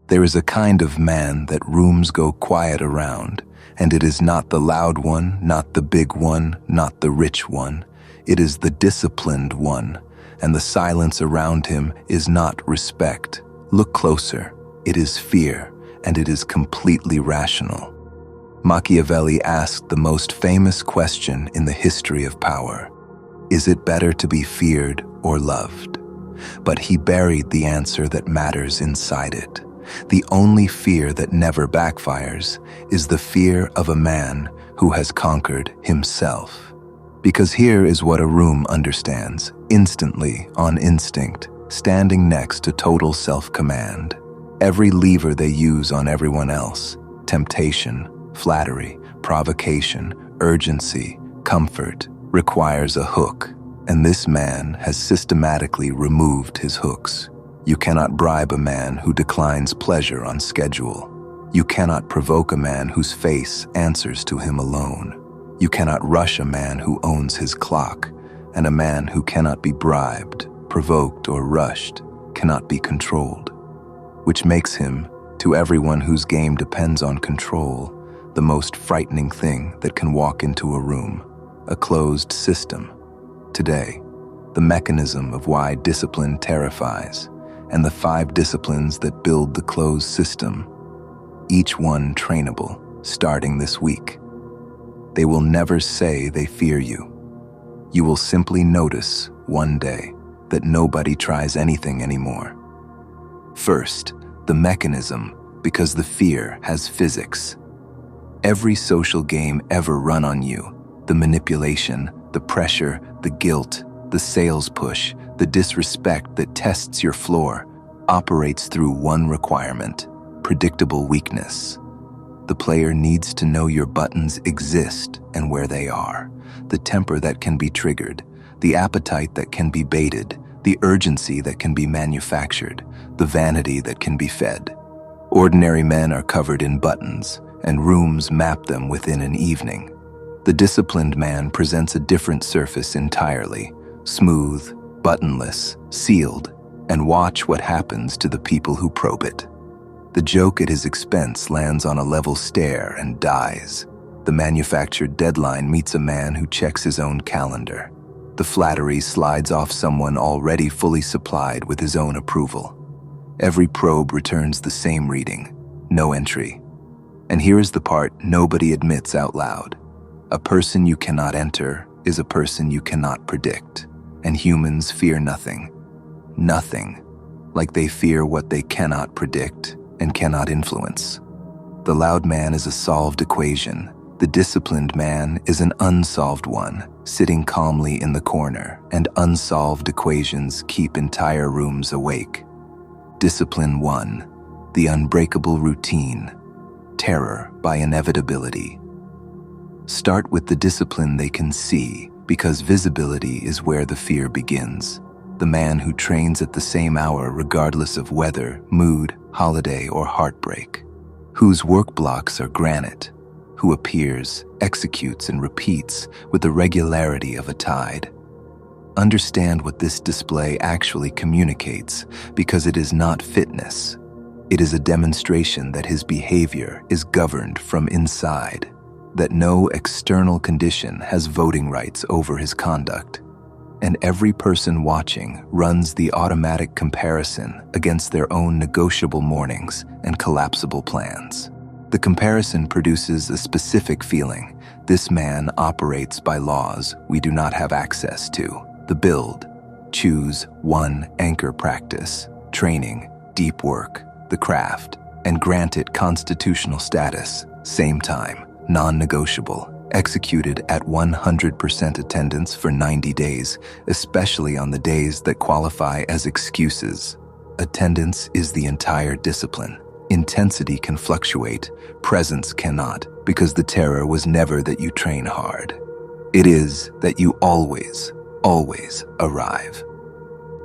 There is a kind of man that rooms go quiet around, and it is not the loud one, not the big one, not the rich one. It is the disciplined one, and the silence around him is not respect. Look closer. It is fear, and it is completely rational. Machiavelli asked the most famous question in the history of power: is it better to be feared or loved? But he buried the answer that matters inside it. The only fear that never backfires is the fear of a man who has conquered himself. Because here is what a room understands, instantly, on instinct, standing next to total self-command. Every lever they use on everyone else, temptation, flattery, provocation, urgency, comfort, requires a hook, and this man has systematically removed his hooks. You cannot bribe a man who declines pleasure on schedule. You cannot provoke a man whose face answers to him alone. You cannot rush a man who owns his clock, and a man who cannot be bribed, provoked, or rushed cannot be controlled, which makes him, to everyone whose game depends on control, the most frightening thing that can walk into a room, a closed system. Today, the mechanism of why discipline terrifies, and the 5 disciplines that build the closed system, each one trainable, starting this week. They will never say they fear you. You will simply notice one day that nobody tries anything anymore. First, the mechanism, because the fear has physics. Every social game ever run on you, the manipulation, the pressure, the guilt, the sales push, the disrespect that tests your floor, operates through one requirement: predictable weakness. The player needs to know your buttons exist and where they are, the temper that can be triggered, the appetite that can be baited, the urgency that can be manufactured, the vanity that can be fed. Ordinary men are covered in buttons, and rooms map them within an evening. The disciplined man presents a different surface entirely, smooth, buttonless, sealed, and watch what happens to the people who probe it. The joke at his expense lands on a level stare and dies. The manufactured deadline meets a man who checks his own calendar. The flattery slides off someone already fully supplied with his own approval. Every probe returns the same reading, no entry. And here is the part nobody admits out loud. A person you cannot enter is a person you cannot predict, and humans fear nothing. Nothing, like they fear what they cannot predict and cannot influence. The loud man is a solved equation. The disciplined man is an unsolved one, sitting calmly in the corner, and unsolved equations keep entire rooms awake. Discipline 1, the unbreakable routine, terror by inevitability. Start with the discipline they can see, because visibility is where the fear begins. The man who trains at the same hour regardless of weather, mood, holiday, or heartbreak. Whose work blocks are granite. Who appears, executes, and repeats with the regularity of a tide. Understand what this display actually communicates, because it is not fitness. It is a demonstration that his behavior is governed from inside, that no external condition has voting rights over his conduct. And every person watching runs the automatic comparison against their own negotiable mornings and collapsible plans. The comparison produces a specific feeling. This man operates by laws we do not have access to. The build. Choose one anchor practice, training, deep work, the craft, and grant it constitutional status, same time, non-negotiable. Executed at 100% attendance for 90 days, especially on the days that qualify as excuses. Attendance is the entire discipline. Intensity can fluctuate, presence cannot, because the terror was never that you train hard. It is that you always arrive.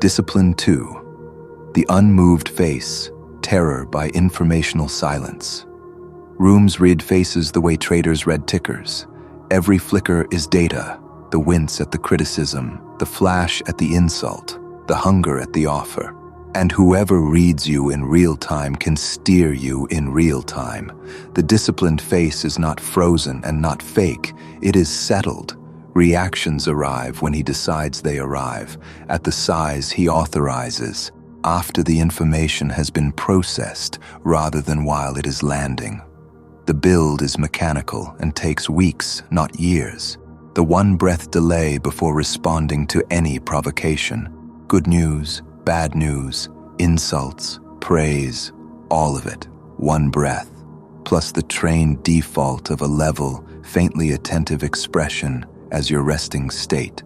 Discipline 2, the unmoved face, terror by informational silence. Rooms read faces the way traders read tickers. Every flicker is data, the wince at the criticism, the flash at the insult, the hunger at the offer. And whoever reads you in real time can steer you in real time. The disciplined face is not frozen and not fake. It is settled. Reactions arrive when he decides they arrive, at the size he authorizes, after the information has been processed rather than while it is landing. The build is mechanical and takes weeks, not years. The one-breath delay before responding to any provocation. Good news, bad news, insults, praise, all of it, one breath, plus the trained default of a level, faintly attentive expression as your resting state.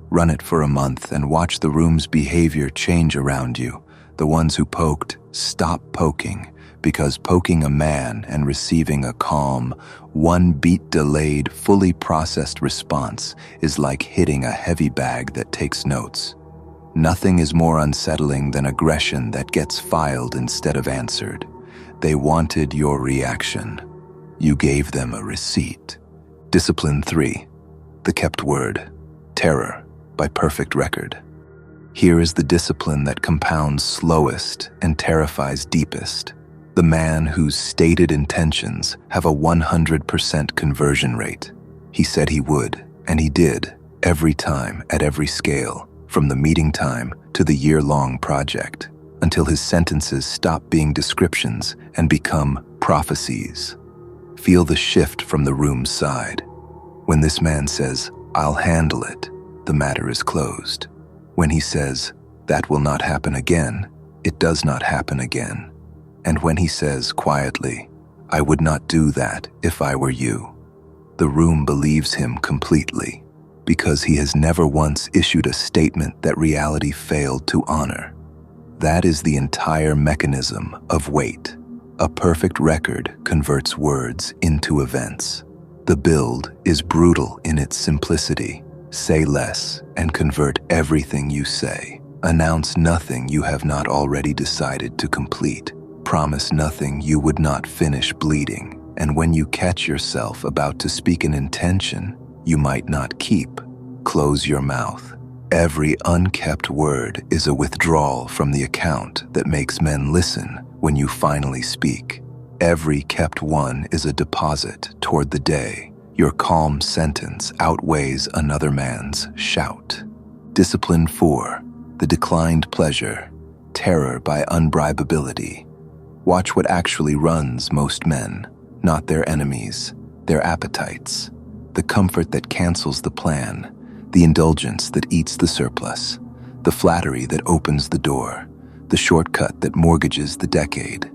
Run it for a month and watch the room's behavior change around you. The ones who poked, stop poking, because poking a man and receiving a calm, one-beat delayed, fully processed response is like hitting a heavy bag that takes notes. Nothing is more unsettling than aggression that gets filed instead of answered. They wanted your reaction. You gave them a receipt. Discipline 3. The kept word. Terror by perfect record. Here is the discipline that compounds slowest and terrifies deepest. The man whose stated intentions have a 100% conversion rate. He said he would, and he did, every time at every scale, from the meeting time to the year-long project, until his sentences stop being descriptions and become prophecies. Feel the shift from the room's side. When this man says, "I'll handle it," the matter is closed. When he says, "That will not happen again," it does not happen again. And when he says quietly, "I would not do that if I were you," the room believes him completely, because he has never once issued a statement that reality failed to honor. That is the entire mechanism of weight. A perfect record converts words into events. The build is brutal in its simplicity. Say less and convert everything you say. Announce nothing you have not already decided to complete. Promise nothing you would not finish bleeding. And when you catch yourself about to speak an intention you might not keep, close your mouth. Every unkept word is a withdrawal from the account that makes men listen when you finally speak. Every kept one is a deposit toward the day your calm sentence outweighs another man's shout. Discipline 4. The declined pleasure. Terror by unbribability. Watch what actually runs most men, not their enemies, their appetites. The comfort that cancels the plan, the indulgence that eats the surplus, the flattery that opens the door, the shortcut that mortgages the decade.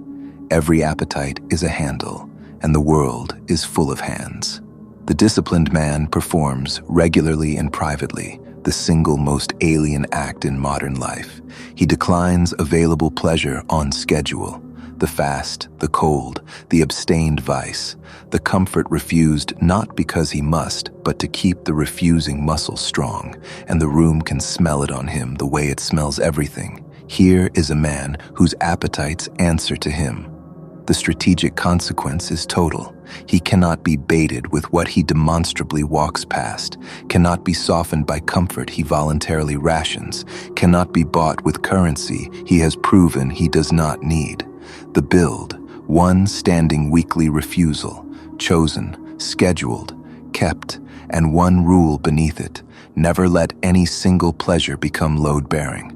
Every appetite is a handle, and the world is full of hands. The disciplined man performs, regularly and privately, the single most alien act in modern life. He declines available pleasure on schedule. The fast, the cold, the abstained vice, the comfort refused not because he must, but to keep the refusing muscle strong, and the room can smell it on him the way it smells everything. Here is a man whose appetites answer to him. The strategic consequence is total. He cannot be baited with what he demonstrably walks past, cannot be softened by comfort he voluntarily rations, cannot be bought with currency he has proven he does not need. The build, one standing weekly refusal, chosen, scheduled, kept, and one rule beneath it: never let any single pleasure become load-bearing.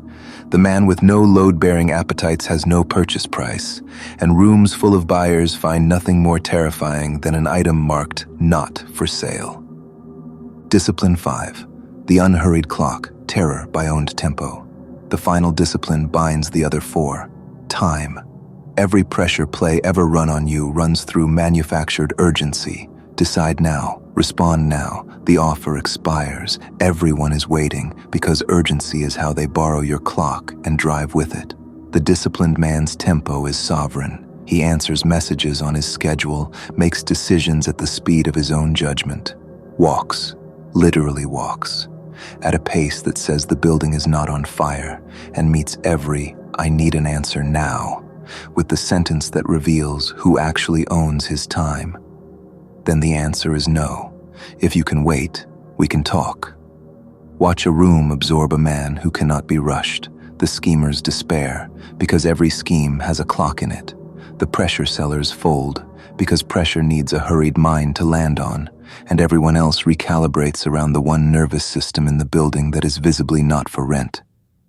The man with no load-bearing appetites has no purchase price, and rooms full of buyers find nothing more terrifying than an item marked "not for sale." Discipline 5. The unhurried clock. Terror by owned tempo. The final discipline binds the other 4. Time. Every pressure play ever run on you runs through manufactured urgency. Decide now. Respond now. The offer expires. Everyone is waiting because urgency is how they borrow your clock and drive with it. The disciplined man's tempo is sovereign. He answers messages on his schedule, makes decisions at the speed of his own judgment. Walks, literally walks, at a pace that says the building is not on fire, and meets every "I need an answer now" with the sentence that reveals who actually owns his time. Then the answer is no. If you can wait, we can talk. Watch a room absorb a man who cannot be rushed. The schemers despair, because every scheme has a clock in it. The pressure sellers fold, because pressure needs a hurried mind to land on, and everyone else recalibrates around the one nervous system in the building that is visibly not for rent.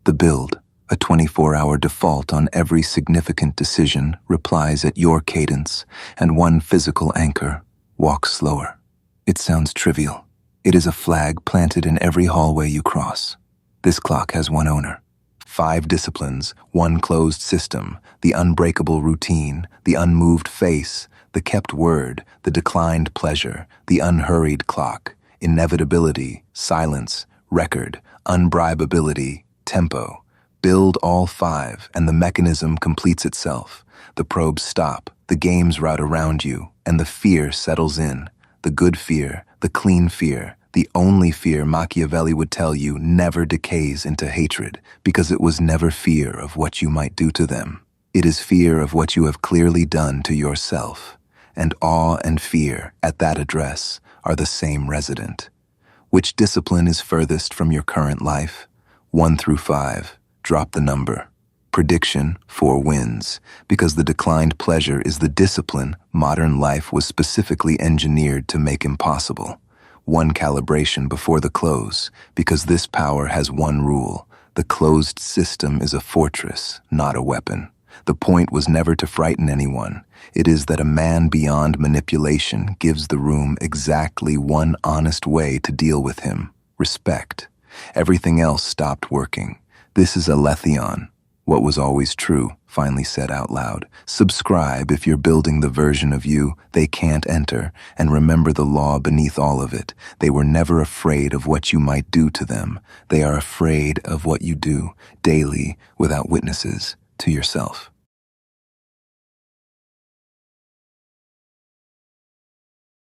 The build, a 24-hour default on every significant decision, replies at your cadence, and one physical anchor, walk slower. It sounds trivial. It is a flag planted in every hallway you cross. This clock has one owner. 5 disciplines, one closed system, the unbreakable routine, the unmoved face, the kept word, the declined pleasure, the unhurried clock, inevitability, silence, record, unbribability, tempo. Build all 5, and the mechanism completes itself. The probes stop, the games route around you, and the fear settles in. The good fear, the clean fear, the only fear Machiavelli would tell you never decays into hatred, because it was never fear of what you might do to them. It is fear of what you have clearly done to yourself. And awe and fear, at that address, are the same resident. Which discipline is furthest from your current life? 1 through 5. Drop the number. Prediction, 4 wins, because the declined pleasure is the discipline modern life was specifically engineered to make impossible. 1 calibration before the close, because this power has one rule. The closed system is a fortress, not a weapon. The point was never to frighten anyone. It is that a man beyond manipulation gives the room exactly one honest way to deal with him: respect. Everything else stopped working. This is Aletheon. What was always true, finally said out loud. Subscribe if you're building the version of you they can't enter, and remember the law beneath all of it. They were never afraid of what you might do to them. They are afraid of what you do, daily, without witnesses, to yourself.